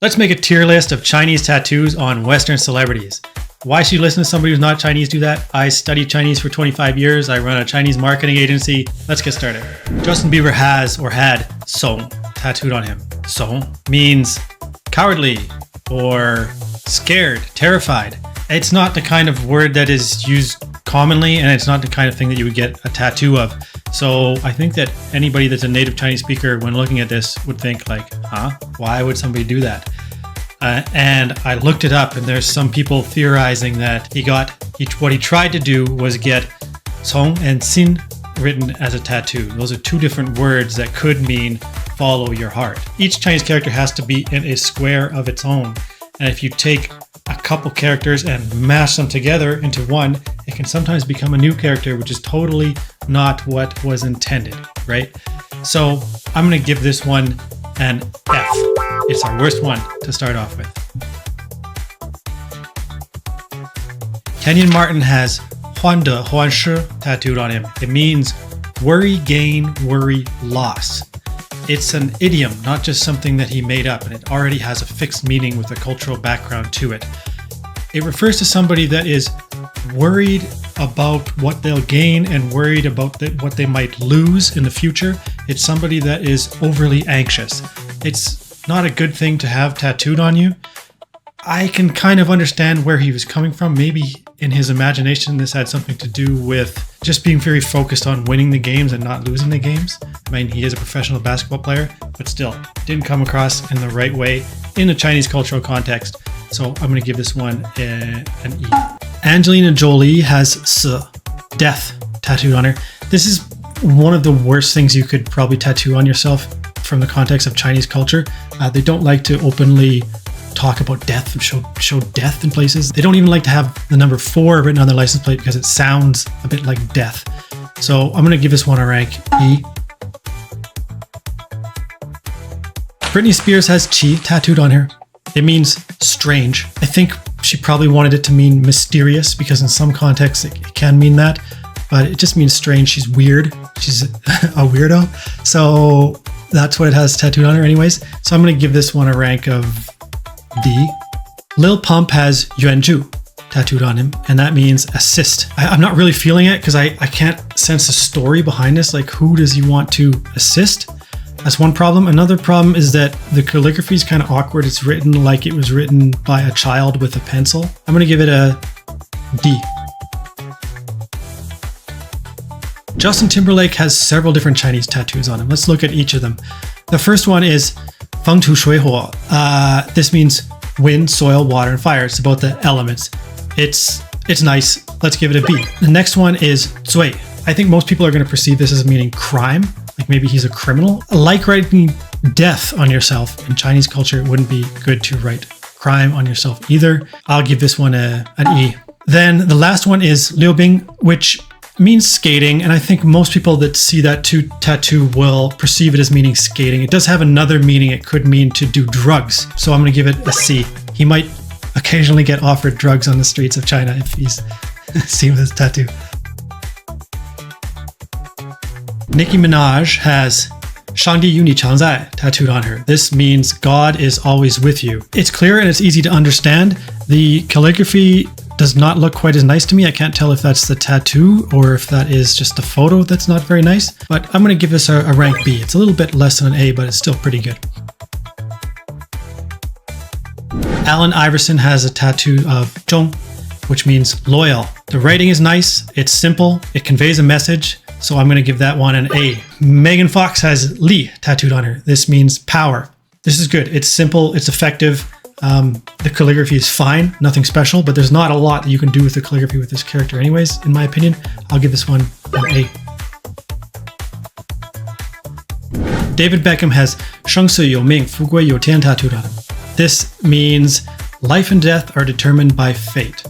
Let's make a tier list of Chinese tattoos on Western celebrities. Why should you listen to somebody who's not Chinese do that? I studied Chinese for 25 years. I run a Chinese marketing agency. Let's get started. Justin Bieber has or had Song tattooed on him. Song means cowardly or scared, terrified. It's not the kind of word that is used commonly, and it's not the kind of thing that you would get a tattoo of. So I think that anybody that's a native Chinese speaker, when looking at this, would think like, huh? Why would somebody do that? And I looked it up, and there's some people theorizing that what he tried to do was get Song and Xin written as a tattoo. Those are two different words that could mean follow your heart. Each Chinese character has to be in a square of its own. And if you take a couple characters and mash them together into one, it can sometimes become a new character, which is totally not what was intended, right? So I'm going to give this one an F. It's our worst one to start off with. Kenyon Martin has Huan De Huan Shi tattooed on him. It means worry, gain, worry, loss. It's an idiom, not just something that he made up, and it already has a fixed meaning with a cultural background to it. It refers to somebody that is worried about what they'll gain and worried about what they might lose in the future. It's somebody that is overly anxious. It's not a good thing to have tattooed on you. I can kind of understand where he was coming from. Maybe in his imagination, this had something to do with just being very focused on winning the games and not losing the games. I mean, he is a professional basketball player, but still didn't come across in the right way in the Chinese cultural context. So I'm going to give this one an E. Angelina Jolie has death tattooed on her. This is one of the worst things you could probably tattoo on yourself from the context of Chinese culture. They don't like to openly talk about death and show death in places. They don't even like to have the number 4 written on their license plate because it sounds a bit like death. So I'm going to give this one a rank E. Britney Spears has Qi tattooed on her. It means strange. I think she probably wanted it to mean mysterious because in some contexts it can mean that, but it just means strange. She's weird. She's a weirdo. So that's what it has tattooed on her anyways. So I'm going to give this one a rank of D. Lil Pump has Yuanju tattooed on him, and that means assist. I'm not really feeling it because I can't sense a story behind this. Like, who does he want to assist? That's one problem. Another problem is that the calligraphy is kind of awkward. It's written like it was written by a child with a pencil. I'm going to give it a D. Justin Timberlake has several different Chinese tattoos on him. Let's look at each of them. The first one is Feng Tu Shui Huo. This means wind, soil, water, and fire. It's about the elements. It's nice. Let's give it a B. The next one is Zui. I think most people are going to perceive this as meaning crime. Like maybe he's a criminal. Like writing death on yourself in Chinese culture, it wouldn't be good to write crime on yourself either. I'll give this one an E. Then the last one is Liu Bing, which means skating, and I think most people that see that tattoo will perceive it as meaning skating. It does have another meaning. It could mean to do drugs. So I'm going to give it a C. He might occasionally get offered drugs on the streets of China if he's seen this tattoo. Nicki Minaj has Shangdi Yuni Changzai tattooed on her. This means God is always with you. It's clear and it's easy to understand. The calligraphy does not look quite as nice to me. I can't tell if that's the tattoo or if that is just a photo that's not very nice, but I'm going to give this a rank B. It's a little bit less than an A, but it's still pretty good. Allen Iverson has a tattoo of Zhong, which means loyal. The writing is nice. It's simple. It conveys a message. So I'm going to give that one an A. Megan Fox has Li tattooed on her. This means power. This is good. It's simple. It's effective. The calligraphy is fine. Nothing special, but there's not a lot that you can do with the calligraphy with this character anyways, in my opinion. I'll give this one an A. David Beckham has Sheng Si You Ming Fu Gui You Tian tattooed on him. This means life and death are determined by fate.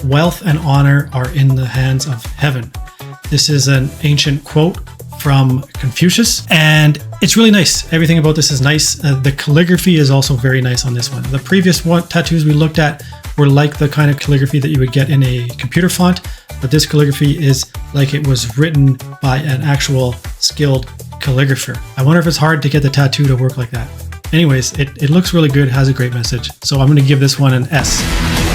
Wealth and honor are in the hands of heaven. This is an ancient quote from Confucius, and it's really nice. Everything about this is nice. The calligraphy is also very nice on this one. The previous tattoos we looked at were like the kind of calligraphy that you would get in a computer font, but this calligraphy is like it was written by an actual skilled calligrapher. I wonder if it's hard to get the tattoo to work like that. Anyways, it looks really good, has a great message. So I'm going to give this one an S.